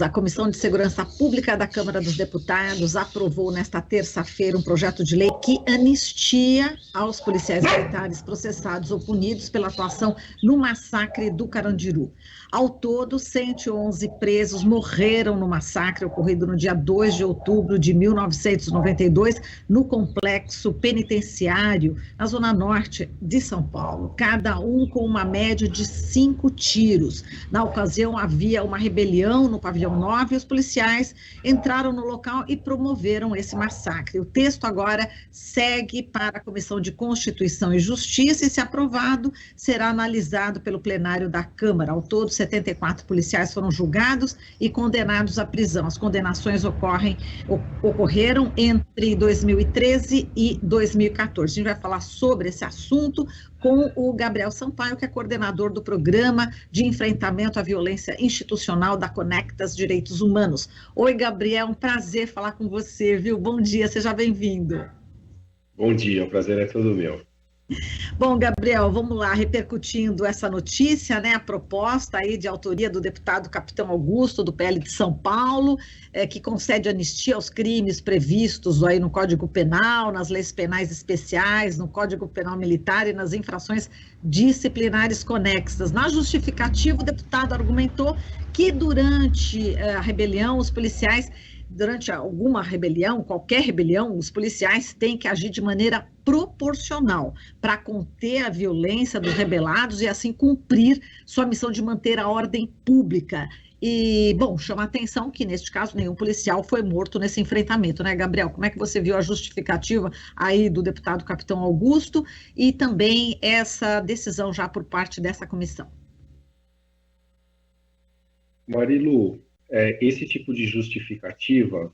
A Comissão de Segurança Pública da Câmara dos Deputados aprovou nesta terça-feira um projeto de lei que anistia aos policiais militares processados ou punidos pela atuação no massacre do Carandiru. Ao todo, 111 presos morreram no massacre ocorrido no dia 2 de outubro de 1992, no complexo penitenciário, na zona norte de São Paulo, cada um com uma média de 5 tiros. Na ocasião, havia uma rebelião no pavilhão 9, e os policiais entraram no local e promoveram esse massacre. O texto agora segue para a Comissão de Constituição e Justiça e, se aprovado, será analisado pelo plenário da Câmara. Ao todo, 74 policiais foram julgados e condenados à prisão. As condenações ocorreram entre 2013 e 2014. A gente vai falar sobre esse assunto com o Gabriel Sampaio, que é coordenador do Programa de Enfrentamento à Violência Institucional da Conectas Direitos Humanos. Oi, Gabriel, um prazer falar com você, viu? Bom dia, seja bem-vindo. Bom dia, o prazer é todo meu. Bom, Gabriel, vamos lá, repercutindo essa notícia, né, a proposta aí de autoria do deputado Capitão Augusto, do PL de São Paulo, que concede anistia aos crimes previstos aí no Código Penal, nas leis penais especiais, no Código Penal Militar e nas infrações disciplinares conexas. Na justificativa, o deputado argumentou que durante a rebelião, os policiais, durante alguma rebelião, qualquer rebelião, os policiais têm que agir de maneira proporcional para conter a violência dos rebelados e assim cumprir sua missão de manter a ordem pública. E, bom, chama a atenção que, neste caso, nenhum policial foi morto nesse enfrentamento, né, Gabriel? Como é que você viu a justificativa aí do deputado Capitão Augusto e também essa decisão já por parte dessa comissão? Marilu, esse tipo de justificativa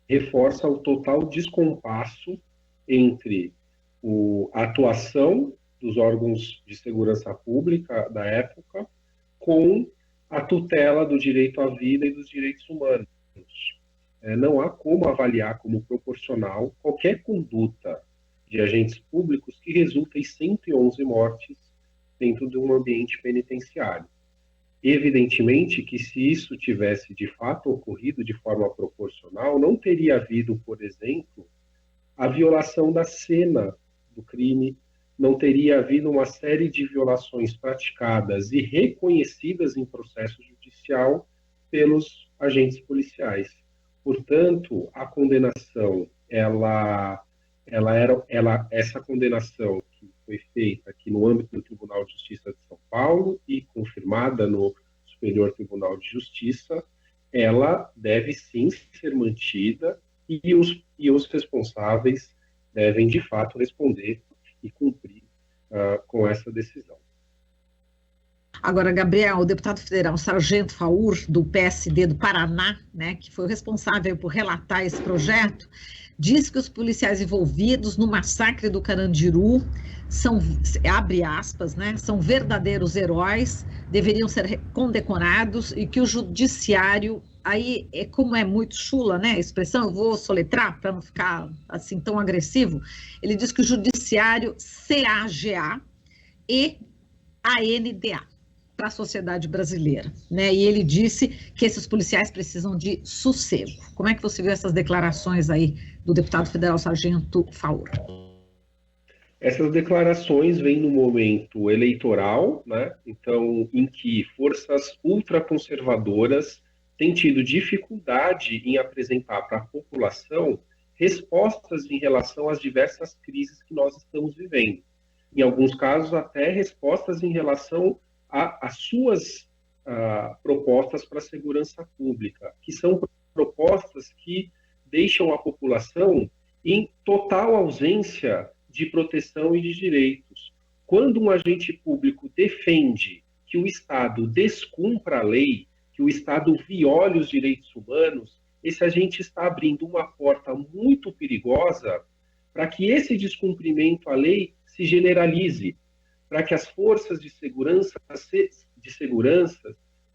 reforça o total descompasso entre a atuação dos órgãos de segurança pública da época com a tutela do direito à vida e dos direitos humanos. Não há como avaliar como proporcional qualquer conduta de agentes públicos que resulta em 111 mortes dentro de um ambiente penitenciário. Evidentemente que se isso tivesse de fato ocorrido de forma proporcional, não teria havido, por exemplo, a violação da cena do crime, não teria havido uma série de violações praticadas e reconhecidas em processo judicial pelos agentes policiais. Portanto, a condenação, essa condenação que foi feita aqui no âmbito do Tribunal de Justiça de São Paulo e confirmada no Superior Tribunal de Justiça, ela deve sim ser mantida e os responsáveis devem, de fato, responder e cumprir com essa decisão. Agora, Gabriel, o deputado federal Sargento Faur, do PSD do Paraná, né, que foi o responsável por relatar esse projeto, diz que os policiais envolvidos no massacre do Carandiru são, abre aspas, né, são verdadeiros heróis, deveriam ser condecorados e que o judiciário, aí, como é muito chula, né, a expressão, eu vou soletrar para não ficar assim tão agressivo, ele diz que o judiciário CAGA e ANDA para a sociedade brasileira, né? E ele disse que esses policiais precisam de sossego. Como é que você viu essas declarações aí do deputado federal Sargento Faur? Essas declarações vêm no momento eleitoral, né? Então, em que forças ultraconservadoras têm tido dificuldade em apresentar para a população respostas em relação às diversas crises que nós estamos vivendo. Em alguns casos, até respostas em relação às suas propostas para a segurança pública, que são propostas que deixam a população em total ausência de proteção e de direitos. Quando um agente público defende que o Estado descumpra a lei, que o Estado viole os direitos humanos, esse agente está abrindo uma porta muito perigosa para que esse descumprimento à lei se generalize, para que as forças de segurança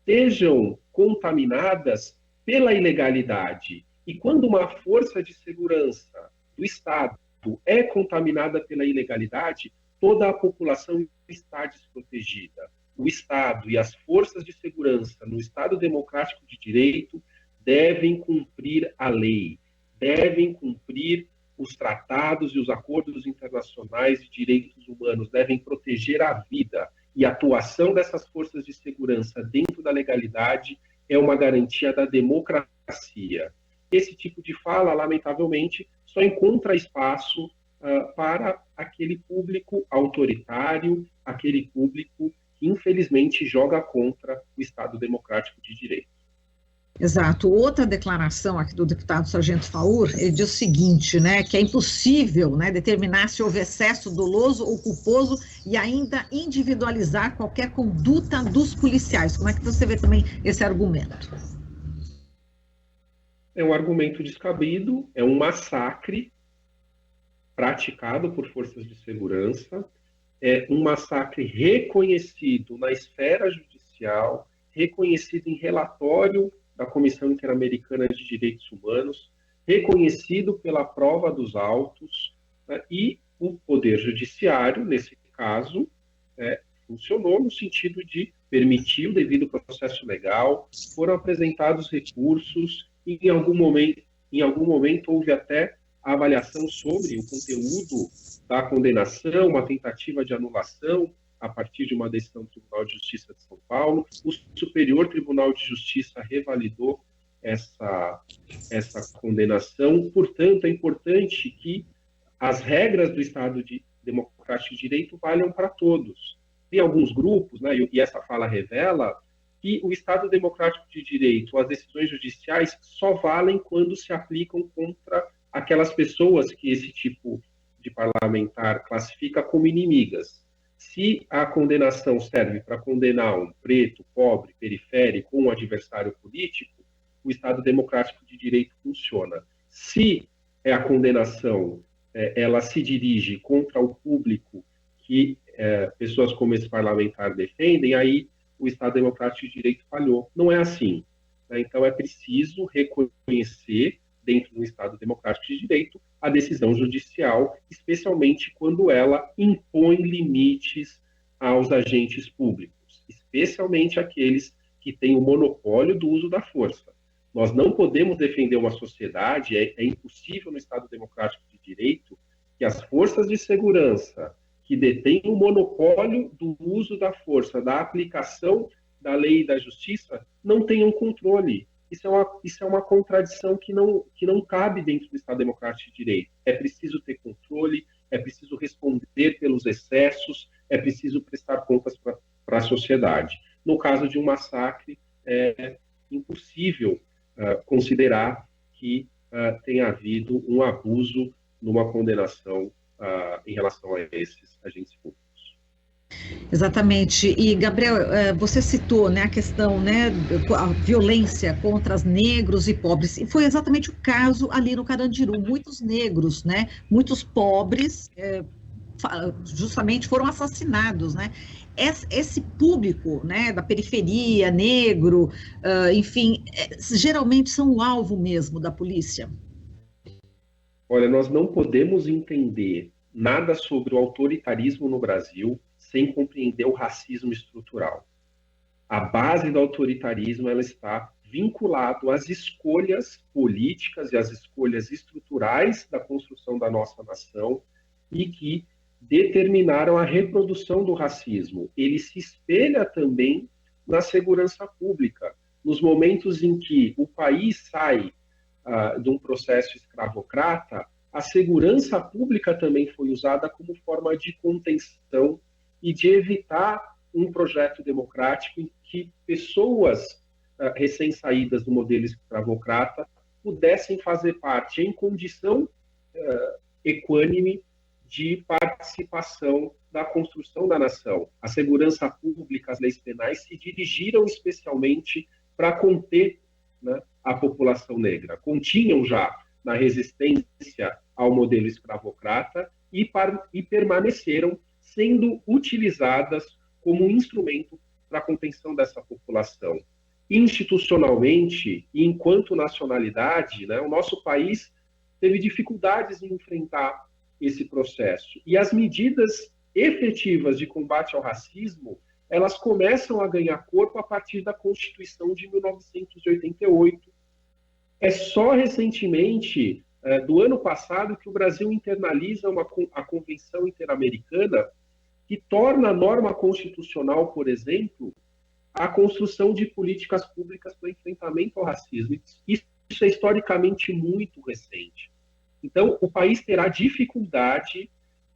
sejam contaminadas pela ilegalidade. E quando uma força de segurança do Estado é contaminada pela ilegalidade, toda a população está desprotegida. O Estado e as forças de segurança no Estado democrático de direito devem cumprir a lei, devem cumprir os tratados e os acordos internacionais de direitos humanos, devem proteger a vida. E a atuação dessas forças de segurança dentro da legalidade é uma garantia da democracia. Esse tipo de fala, lamentavelmente, só encontra espaço para aquele público autoritário, aquele público que, infelizmente, joga contra o Estado democrático de direito. Exato. Outra declaração aqui do deputado Sargento Faur, ele diz o seguinte, né, que é impossível, né, determinar se houve excesso doloso ou culposo e ainda individualizar qualquer conduta dos policiais. Como é que você vê também esse argumento? É um argumento descabido, é um massacre praticado por forças de segurança, é um massacre reconhecido na esfera judicial, reconhecido em relatório da Comissão Interamericana de Direitos Humanos, reconhecido pela prova dos autos, né, e o Poder Judiciário, nesse caso, funcionou no sentido de permitir o devido processo legal, foram apresentados recursos, e em algum momento houve até a avaliação sobre o conteúdo da condenação, uma tentativa de anulação a partir de uma decisão do Tribunal de Justiça de São Paulo. O Superior Tribunal de Justiça revalidou essa condenação. Portanto, é importante que as regras do Estado Democrático de Direito valham para todos. Tem alguns grupos, né, e essa fala revela que o Estado Democrático de Direito, as decisões judiciais, só valem quando se aplicam contra aquelas pessoas que esse tipo de parlamentar classifica como inimigas. Se a condenação serve para condenar um preto, pobre, periférico, um adversário político, o Estado Democrático de Direito funciona. Se a condenação ela se dirige contra o público que pessoas como esse parlamentar defendem, aí o Estado Democrático de Direito falhou. Não é assim. Né? Então, é preciso reconhecer, dentro do Estado Democrático de Direito, a decisão judicial, especialmente quando ela impõe limites aos agentes públicos, especialmente aqueles que têm o monopólio do uso da força. Nós não podemos defender uma sociedade, é impossível no Estado Democrático de Direito que as forças de segurança que detêm o monopólio do uso da força, da aplicação da lei e da justiça, não tenham controle. Isso é uma contradição que não cabe dentro do Estado Democrático de Direito. É preciso ter controle, é preciso responder pelos excessos, é preciso prestar contas para a sociedade. No caso de um massacre, é impossível considerar que tenha havido um abuso numa condenação em relação a esses agentes públicos. Exatamente. E, Gabriel, você citou, né, a questão, né, a violência contra os negros e pobres. E foi exatamente o caso ali no Carandiru. Muitos negros, né, muitos pobres, justamente foram assassinados, né? Esse público, né, da periferia, negro, enfim, geralmente são o alvo mesmo da polícia. Olha, nós não podemos entender nada sobre o autoritarismo no Brasil sem compreender o racismo estrutural. A base do autoritarismo ela está vinculado às escolhas políticas e às escolhas estruturais da construção da nossa nação e que determinaram a reprodução do racismo. Ele se espelha também na segurança pública. Nos momentos em que o país sai de um processo escravocrata, a segurança pública também foi usada como forma de contenção e de evitar um projeto democrático em que pessoas recém-saídas do modelo escravocrata pudessem fazer parte em condição equânime de participação da construção da nação. A segurança pública, as leis penais se dirigiram especialmente para conter, né, a população negra. Continham já na resistência ao modelo escravocrata e permaneceram sendo utilizadas como um instrumento para a contenção dessa população. Institucionalmente, e enquanto nacionalidade, né, o nosso país teve dificuldades em enfrentar esse processo. E as medidas efetivas de combate ao racismo, elas começam a ganhar corpo a partir da Constituição de 1988, É só recentemente, do ano passado, que o Brasil internaliza a Convenção Interamericana, que torna norma constitucional, por exemplo, a construção de políticas públicas para o enfrentamento ao racismo. Isso é historicamente muito recente. Então, o país terá dificuldade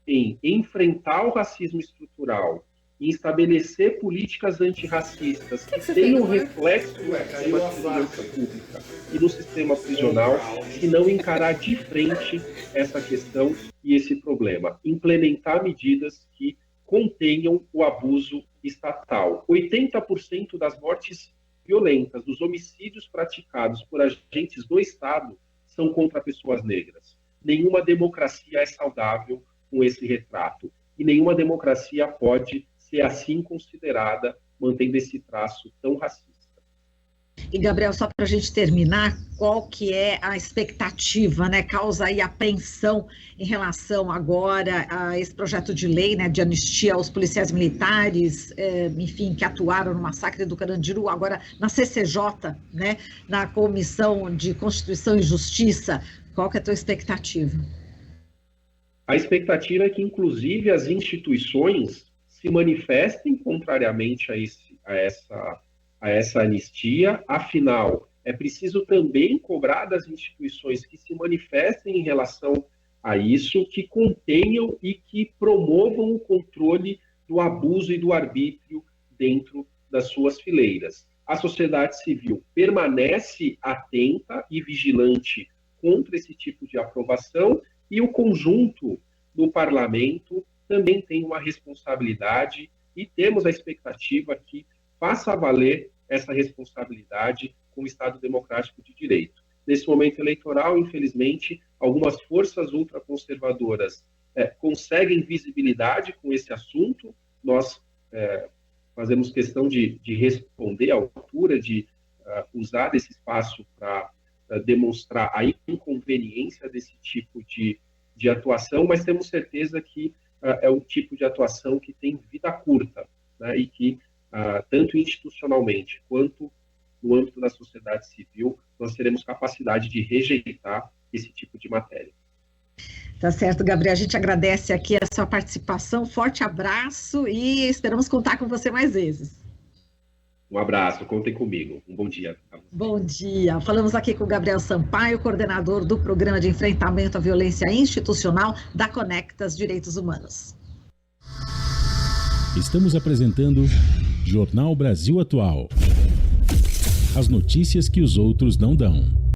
em enfrentar o racismo estrutural, em estabelecer políticas antirracistas que tenham reflexo no sistema de segurança pública e no sistema prisional, se não encarar de frente essa questão e esse problema. Implementar medidas que contenham o abuso estatal. 80% das mortes violentas, dos homicídios praticados por agentes do Estado, são contra pessoas negras. Nenhuma democracia é saudável com esse retrato. E nenhuma democracia pode ser assim considerada, mantendo esse traço tão racista. E, Gabriel, só para a gente terminar, qual que é a expectativa, né? Causa aí apreensão em relação agora a esse projeto de lei, né, de anistia aos policiais militares, enfim, que atuaram no massacre do Carandiru, agora na CCJ, né, na Comissão de Constituição e Justiça. Qual que é a tua expectativa? A expectativa é que, inclusive, as instituições se manifestem contrariamente a essa anistia. Afinal, é preciso também cobrar das instituições que se manifestem em relação a isso, que contenham e que promovam o controle do abuso e do arbítrio dentro das suas fileiras. A sociedade civil permanece atenta e vigilante contra esse tipo de aprovação, e o conjunto do parlamento também tem uma responsabilidade, e temos a expectativa que faça valer essa responsabilidade com o Estado democrático de direito. Nesse momento eleitoral, infelizmente, algumas forças ultraconservadoras conseguem visibilidade com esse assunto. Nós fazemos questão de responder à altura, de usar esse espaço para demonstrar a inconveniência desse tipo de atuação, mas temos certeza que é um tipo de atuação que tem vida curta, né, e que, tanto institucionalmente quanto no âmbito da sociedade civil, nós teremos capacidade de rejeitar esse tipo de matéria. Tá certo, Gabriel. A gente agradece aqui a sua participação. Forte abraço e esperamos contar com você mais vezes. Um abraço, contem comigo. Um bom dia. Bom dia. Falamos aqui com o Gabriel Sampaio, coordenador do Programa de Enfrentamento à Violência Institucional da Conectas Direitos Humanos. Estamos apresentando Jornal Brasil Atual. As notícias que os outros não dão.